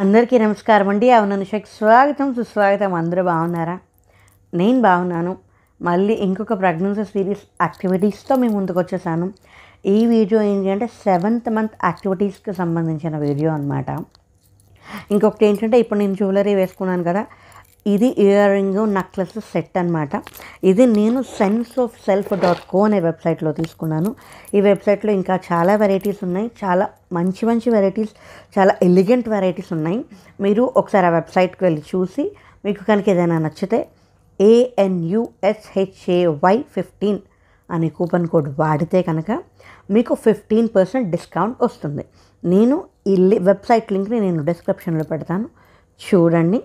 అందరికీ నమస్కారం అండి. అవుననుషకి స్వాగతం సుస్వాగతం. అందరూ బాగున్నారా? నేను బాగున్నాను. మళ్ళీ ఇంకొక ప్రెగ్నెన్సీ సిరీస్ యాక్టివిటీస్తో మేము ముందుకు వచ్చేసాను. ఈ వీడియో ఏంటి అంటే 7th మంత్ యాక్టివిటీస్కి సంబంధించిన వీడియో అనమాట. ఇంకొకటి ఏంటంటే ఇప్పుడు నేను జ్యువెలరీ వేసుకున్నాను కదా, ఇది ఇయర్ రింగ్ నెక్లెస్ సెట్ అనమాట. ఇది నేను senseofself.co అనే వెబ్సైట్లో తీసుకున్నాను. ఈ వెబ్సైట్లో ఇంకా చాలా వెరైటీస్ ఉన్నాయి, చాలా మంచి మంచి వెరైటీస్, చాలా ఎలిగెంట్ వెరైటీస్ ఉన్నాయి. మీరు ఒకసారి ఆ వెబ్సైట్కి వెళ్ళి చూసి మీకు కనుక ఏదైనా నచ్చితే ANUSHAY15 అనే కూపన్ కోడ్ వాడితే కనుక మీకు 15% డిస్కౌంట్ వస్తుంది. నేను ఈ వెబ్సైట్ లింక్ని నేను డిస్క్రిప్షన్లో పెడతాను, చూడండి.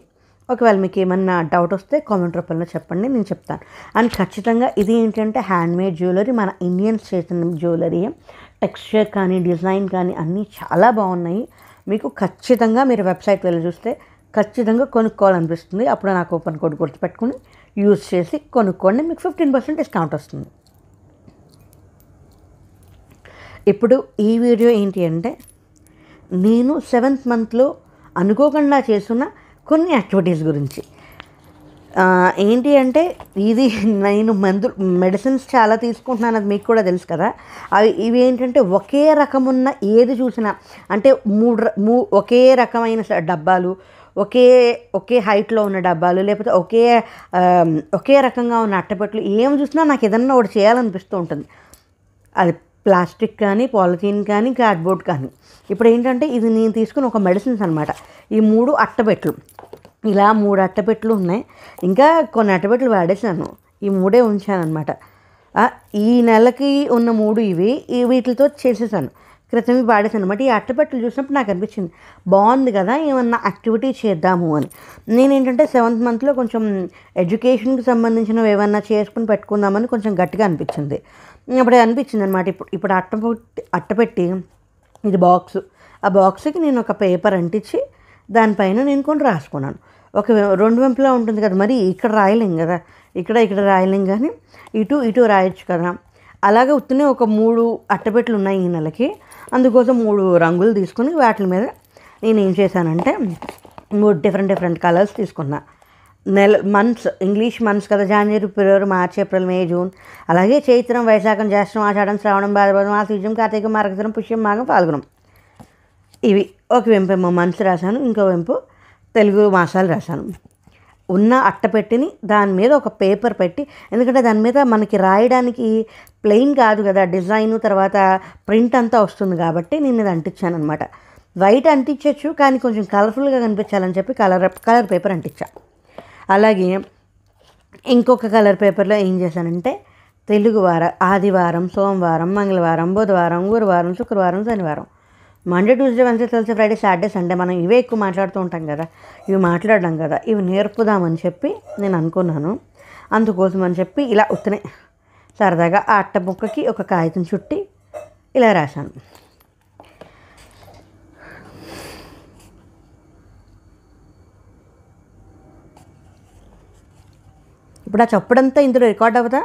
ఒకవేళ మీకు ఏమన్నా డౌట్ వస్తే కామెంట్ రూపంలో చెప్పండి, నేను చెప్తాను. అండ్ ఖచ్చితంగా ఇది ఏంటంటే హ్యాండ్మేడ్ జ్యువెలరీ, మన ఇండియన్స్ చేసిన జ్యువెలరీ. టెక్స్చర్ కానీ డిజైన్ కానీ అన్నీ చాలా బాగున్నాయి. మీకు ఖచ్చితంగా మీరు వెబ్సైట్ వెళ్ళి చూస్తే ఖచ్చితంగా కొనుక్కోవాలనిపిస్తుంది. అప్పుడు నా కూపన్ కోడ్ గుర్తుపెట్టుకుని యూజ్ చేసి కొనుక్కోండి, మీకు 15% డిస్కౌంట్ వస్తుంది. ఇప్పుడు ఈ వీడియో ఏంటి అంటే నేను 7th మంత్లో అనుకోకుండా చేస్తున్న కొన్ని యాక్టివిటీస్ గురించి. ఏంటి అంటే ఇది నేను మెడిసిన్స్ చాలా తీసుకుంటున్నాను, అది మీకు కూడా తెలుసు కదా. ఇవి ఏంటంటే ఒకే రకమున్న ఏది చూసినా అంటే ఒకే రకమైన డబ్బాలు, ఒకే హైట్లో ఉన్న డబ్బాలు, లేకపోతే ఒకే రకంగా ఉన్న అట్టపెట్టలు, ఏం చూసినా నాకు ఏదన్నా ఒకటి చేయాలనిపిస్తూ ఉంటుంది. అది ప్లాస్టిక్ కానీ, పాలిథీన్ కానీ, కార్డ్బోర్డ్ కానీ. ఇప్పుడు ఏంటంటే ఇది నేను తీసుకుని ఒక మెడిసిన్స్ అనమాట. ఈ 3 అట్టపెట్లు, ఇలా 3 అట్టపెట్లు ఉన్నాయి. ఇంకా కొన్ని అట్టపెట్లు వాడేసాను, ఈ 3 ఉంచాను అనమాట. ఈ నెలకి ఉన్న 3 ఇవి వీటితో చేసేసాను, క్రితం వాడేసాను అనమాట. ఈ అట్టపెట్లు చూసినప్పుడు నాకు అనిపించింది బాగుంది కదా, ఏమన్నా యాక్టివిటీ చేద్దాము అని. నేనేంటంటే 7th మంత్లో కొంచెం ఎడ్యుకేషన్కి సంబంధించినవి ఏమన్నా చేసుకుని పెట్టుకుందామని కొంచెం గట్టిగా అనిపించింది. అప్పుడు అనిపించింది అనమాట. ఇప్పుడు అట్టపెట్టి ఇది బాక్స్, ఆ బాక్స్కి నేను ఒక పేపర్ అంటించి దానిపైన నేను కొన్ని రాసుకున్నాను. ఒక 2 వెంపులా ఉంటుంది కదా, మరి ఇక్కడ రాయలేం కదా, ఇక్కడ రాయలేం, కానీ ఇటు రాయొచ్చు కదా. అలాగే ఉత్తునే ఒక 3 అట్టపెట్లు ఉన్నాయి ఈ నెలకి. అందుకోసం 3 రంగులు తీసుకుని వాటి మీద నేను ఏం చేశానంటే 3 డిఫరెంట్ కలర్స్ తీసుకున్నా. మంత్స్, ఇంగ్లీష్ మంత్స్ కదా, జనవరి, ఫిబ్రవరి, మార్చ్, ఏప్రిల్, మే, జూన్. అలాగే చైత్రం, వైశాఖం, జ్యేష్ఠం, ఆషాఢం, శ్రావణం, భాద్రపదం, ఆశ్వీజం, కార్తీకం, మార్గశిరం, పుష్యం, మాఘం, ఫాల్గుణం. ఇవి ఒక వెంపేమో మంత్స్ రాశాను, ఇంకో వెంపు తెలుగు మాసాలు రాశాను. ఉన్న అట్టపెట్టిని దాని మీద ఒక పేపర్ పెట్టి, ఎందుకంటే దాని మీద మనకి రాయడానికి ప్లెయిన్ కాదు కదా, డిజైను తర్వాత ప్రింట్ అంతా వస్తుంది కాబట్టి నేను ఇది అంటించాను అనమాట. వైట్ అంటించవచ్చు, కానీ కొంచెం కలర్ఫుల్గా కనిపించాలని చెప్పి కలర్ పేపర్ అంటించా. అలాగే ఇంకొక కలర్ పేపర్లో ఏం చేశానంటే ఆదివారం, సోమవారం, మంగళవారం, బుధవారం, గురువారం, శుక్రవారం, శనివారం, Monday, Tuesday, Wednesday, Thursday, Friday, Saturday, Sunday, మనం ఇవే ఎక్కువ మాట్లాడుతూ ఉంటాం కదా, ఇవి మాట్లాడడం కదా, ఇవి నేర్పుదామని చెప్పి నేను అనుకున్నాను. అందుకోసం అని చెప్పి ఇలా ఉత్తనే సరదాగా ఆ అట్ట ముక్కకి ఒక కాగితం చుట్టి ఇలా రాశాను. ఇప్పుడు ఆ చప్పుడంతా ఇందులో రికార్డ్ అవుతా.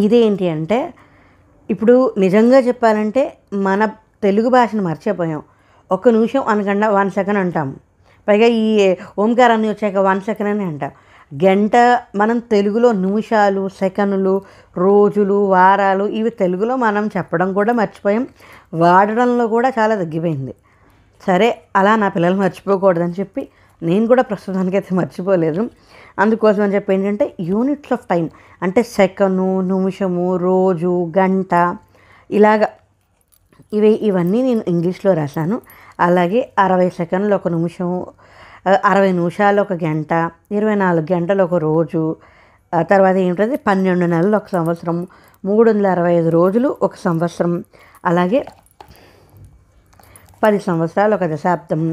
ఇదేంటి అంటే ఇప్పుడు నిజంగా చెప్పాలంటే మన తెలుగు భాషను మర్చిపోయాం. 1 నిమిషం అనకుండా 1 సెకండ్ అంటాము, పైగా ఈ ఓంకారాన్ని వచ్చాక 1 సెకండ్ అని అంటాం. గంట మనం తెలుగులో నిమిషాలు, సెకన్లు, రోజులు, వారాలు, ఇవి తెలుగులో మనం చెప్పడం కూడా మర్చిపోయాం, వాడడంలో కూడా చాలా తగ్గిపోయింది. సరే, అలా నా పిల్లలు మర్చిపోకూడదని చెప్పి నేను కూడా ప్రస్తుతానికైతే మర్చిపోలేదు. అందుకోసం అని చెప్పి ఏంటంటే యూనిట్స్ ఆఫ్ టైం అంటే సెకను, నిమిషము, రోజు, గంట, ఇలాగా ఇవన్నీ నేను ఇంగ్లీష్లో రాశాను. అలాగే 60 సెకండ్లు ఒక నిమిషము, 60 నిమిషాలు ఒక గంట, 24 గంటలు ఒక రోజు, తర్వాత ఏంటంటే 12 నెలలు ఒక సంవత్సరం, 365 రోజులు ఒక సంవత్సరం, అలాగే 10 సంవత్సరాలు ఒక దశాబ్దం,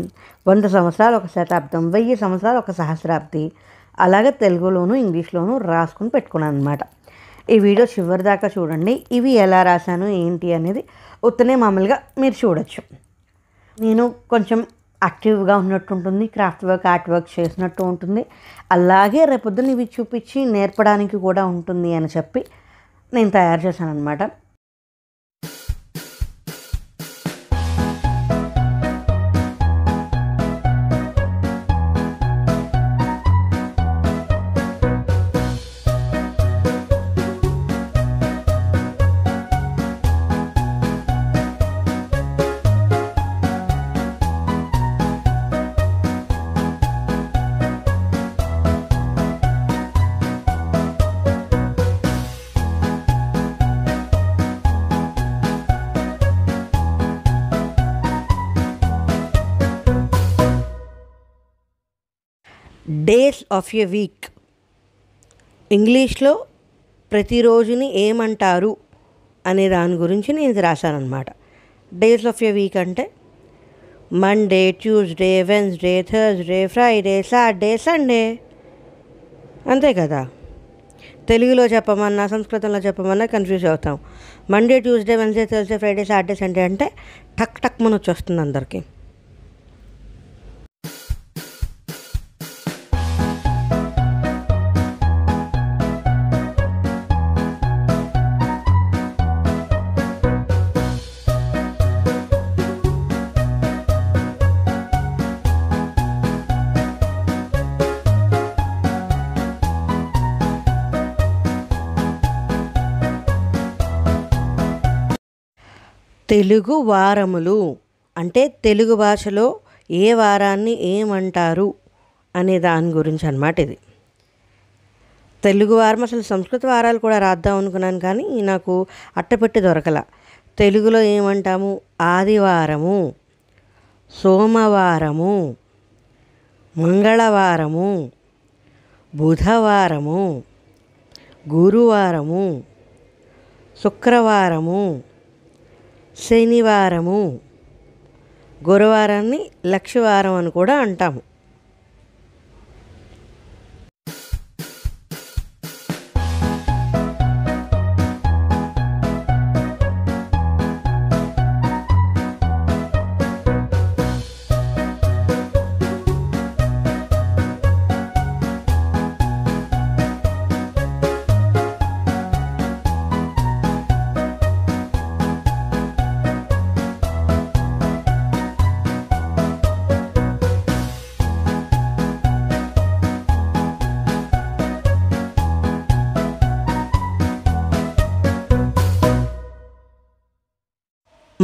100 సంవత్సరాలు ఒక శతాబ్దం, 1000 సంవత్సరాలు ఒక సహస్రాబ్ది. అలాగే తెలుగులోను ఇంగ్లీష్లోను రాసుకుని పెట్టుకున్నాను అనమాట. ఈ వీడియో చివరి దాకా చూడండి. ఇవి ఎలా రాశాను ఏంటి అనేది ఉత్తనే మామూలుగా మీరు చూడొచ్చు. నేను కొంచెం యాక్టివ్గా ఉన్నట్టు ఉంటుంది, క్రాఫ్ట్ వర్క్, ఆర్ట్ వర్క్ చేసినట్టు ఉంటుంది. అలాగే రేపొద్దున ఇవి చూపించి నేర్పడానికి కూడా ఉంటుంది అని చెప్పి నేను తయారు చేశాను అనమాట. Days of a week. ఇంగ్లీష్లో ప్రతిరోజుని ఏమంటారు అనే దాని గురించి నేను ఇది రాశానమాట. డేస్ ఆఫ్ ఎ వీక్ అంటే Monday, Tuesday, Wednesday, Thursday, Friday, Saturday, Sunday. అంతే కదా. తెలుగులో చెప్పమన్నా సంస్కృతంలో చెప్పమన్నా కన్ఫ్యూజ్ అవుతాం. Monday, Tuesday, Wednesday, Thursday, Friday, Saturday, Sunday అంటే టక్ టక్ మన వచ్చేస్తుంది అందరికీ. తెలుగు వారములు అంటే తెలుగు భాషలో ఏ వారాన్ని ఏమంటారు అనే దాని గురించి అన్నమాట ఇది. తెలుగు వారం అసలు సంస్కృత వారాలు కూడా రాద్దాం అనుకున్నాను, కానీ నాకు అట్టపెట్టి దొరకల. తెలుగులో ఏమంటాము? ఆదివారము, సోమవారము, మంగళవారము, బుధవారము, గురువారము, శుక్రవారము, శనివారము, గురువారాన్ని లక్షవారం అని కూడా అంటాము.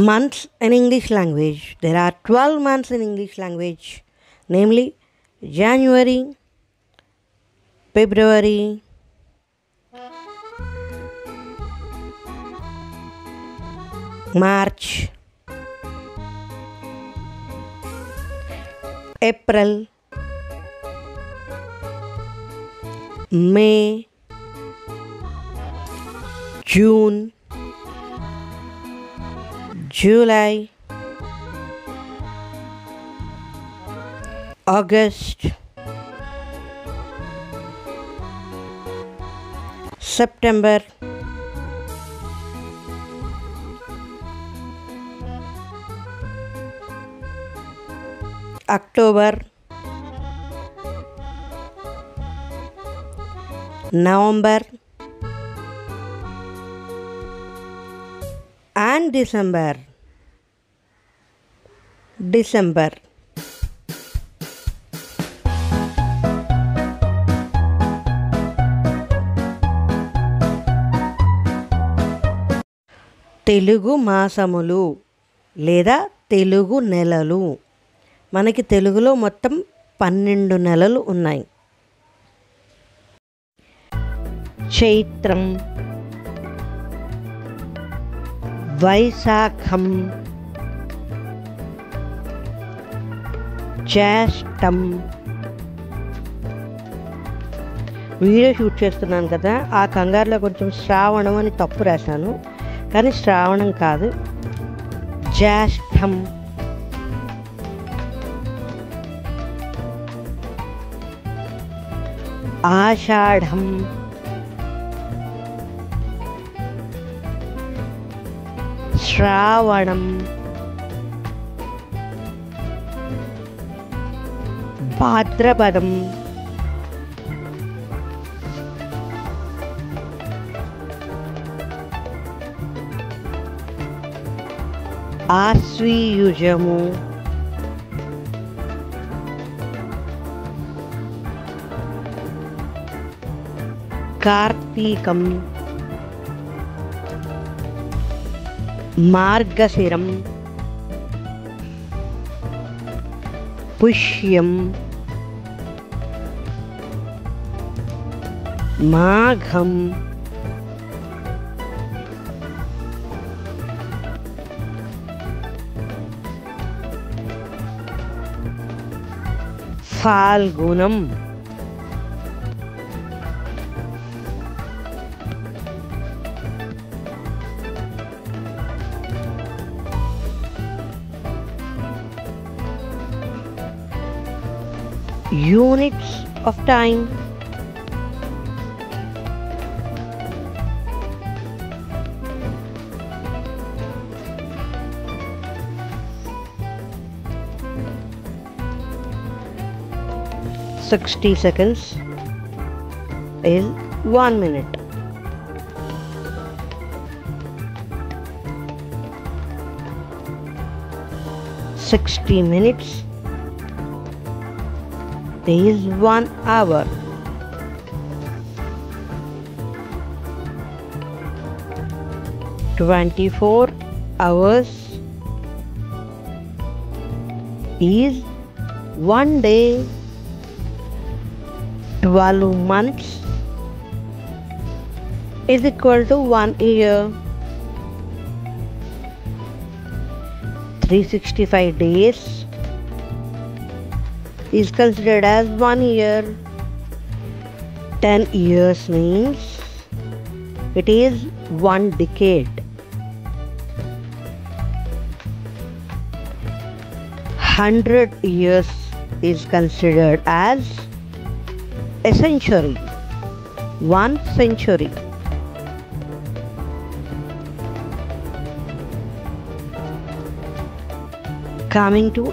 Months in English language. There are 12 months in English language, namely January, February, March, April, May, June, July, August, September, October, November and December. Telugu మాసములు లేదా తెలుగు నెలలు. మనకి తెలుగులో మొత్తం 12 నెలలు ఉన్నాయి. చైత్రం, వైశాఖం, జ్యేష్టం. వీడియో షూట్ చేస్తున్నాను కదా, ఆ కంగారులో కొంచెం శ్రావణం అని తప్పు రాశాను, కానీ శ్రావణం కాదు, జ్యేష్టం, ఆషాఢం, శ్రావణం, భాద్రపదం, ఆశ్వీయుజము, కార్తీకం, Margasiram, పుష్యం, మాఘం, ఫాల్గుణం. units of time. "60 seconds is 1 minute. "60 minutes is 1 hour. "24 hours is 1 day. 12 months is equal to 1 year. 365 days is considered as 1 year. 10 years means it is 1 decade. 100 years is considered as a century. 1 century. Coming to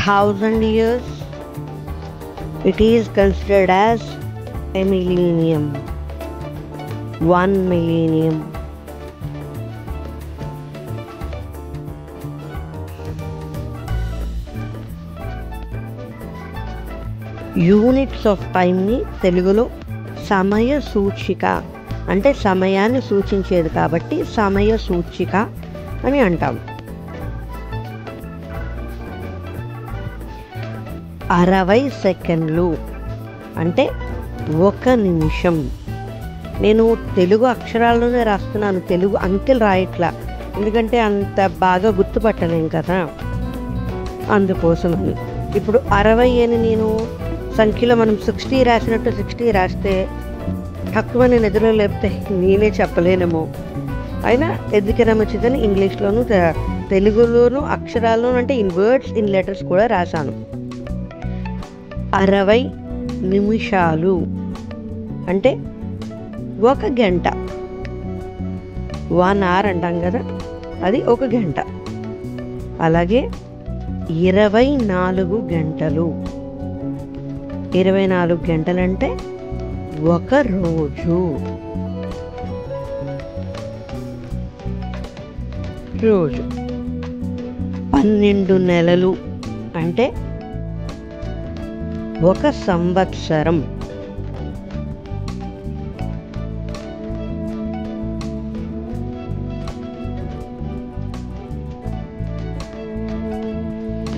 1000 years, it is considered as a millennium. 1 millennium. Units of టైంని తెలుగులో సమయ సూచిక అంటే సమయాన్ని సూచించేది కాబట్టి సమయ సూచిక అని అంటాం. 60 సెకండ్లు అంటే 1 నిమిషం. నేను తెలుగు అక్షరాల్లోనే రాస్తున్నాను, తెలుగు అంకెలు రాయట్లా, ఎందుకంటే అంత బాగా గుర్తుపట్టలేం కదా, అందుకోసమని. ఇప్పుడు 60 అని నేను సంఖ్యలో మనం 60 రాసినట్టు 60 రాస్తే తక్కువ నేను ఎదురు లేపితే నేనే చెప్పలేనేమో. అయినా ఎందుకైనా మంచిదని ఇంగ్లీష్లోను తెలుగులోను అక్షరాల్లోనూ అంటే ఇన్ వర్డ్స్ ఇన్ లెటర్స్ కూడా రాశాను. 60 నిమిషాలు అంటే 1 గంట. 1 hour అంటాం కదా, అది 1 గంట. అలాగే 24 గంటలు. 24 గంటలంటే 1 రోజు. రోజు. 12 నెలలు అంటే 1 సంవత్సరం.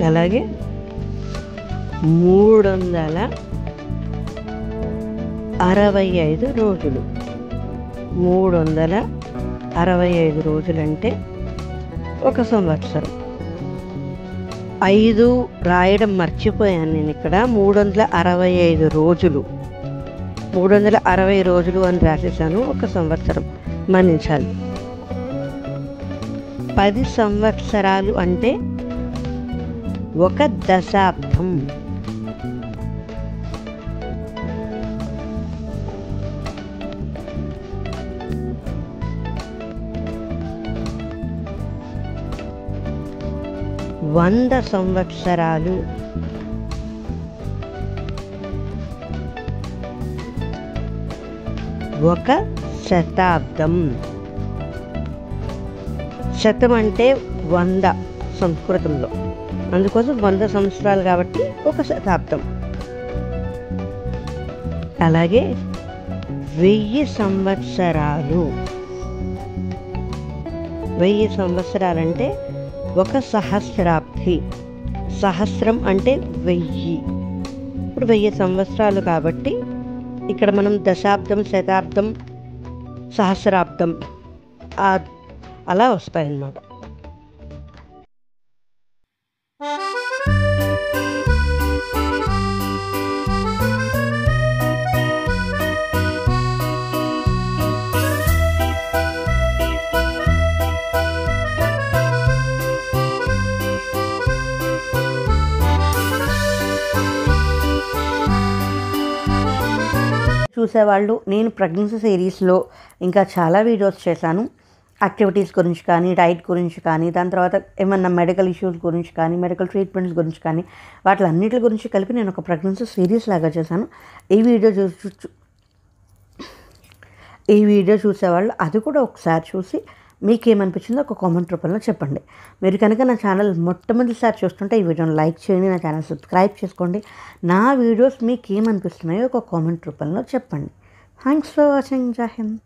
అలాగే 365 రోజులు. 365 రోజులంటే 1 సంవత్సరం. 5 రాయడం మర్చిపోయాను నేను ఇక్కడ. 365 రోజులు. 360 రోజులు అని రాసేసాను, 1 సంవత్సరం మన్నించాలి. 10 సంవత్సరాలు అంటే 1 దశాబ్దం. వంద సంవత్సరాలు. 1 శతాబ్దం. శతం అంటే 100 సంస్కృతంలో, అందుకోసం 100 సంవత్సరాలు కాబట్టి 1 శతాబ్దం. అలాగే 1000 సంవత్సరాలు. 1000 సంవత్సరాలంటే 1 సహస్రాబ్ది. సహస్రం అంటే 1000. ఇప్పుడు 1000 సంవత్సరాలు కాబట్టి ఇక్కడ మనం దశాబ్దం, శతాబ్దం, సహస్రాబ్దం అలా వస్తాయన్నమాట. చూసేవాళ్ళు, నేను ప్రెగ్నెన్సీ సిరీస్లో ఇంకా చాలా వీడియోస్ చేశాను. యాక్టివిటీస్ గురించి కానీ, డైట్ గురించి కానీ, దాని తర్వాత ఏమన్నా మెడికల్ ఇష్యూస్ గురించి కానీ, మెడికల్ ట్రీట్మెంట్స్ గురించి కానీ, వాటిలన్నిటి గురించి కలిపి నేను ఒక ప్రెగ్నెన్సీ సిరీస్ లాగా చేశాను. ఈ వీడియో చూసేవాళ్ళు అది కూడా ఒకసారి చూసి మీకేమనిపించిందో ఒక కామెంట్ రూపంలో చెప్పండి. మీరు కనుక నా ఛానల్ మొట్టమొదటిసారి చూస్తుంటే ఈ వీడియోని లైక్ చేయండి, నా ఛానల్ సబ్స్క్రైబ్ చేసుకోండి. నా వీడియోస్ మీకు ఏమనిపిస్తున్నాయో ఒక కామెంట్ రూపంలో చెప్పండి. Thanks for watching. జై హింద్.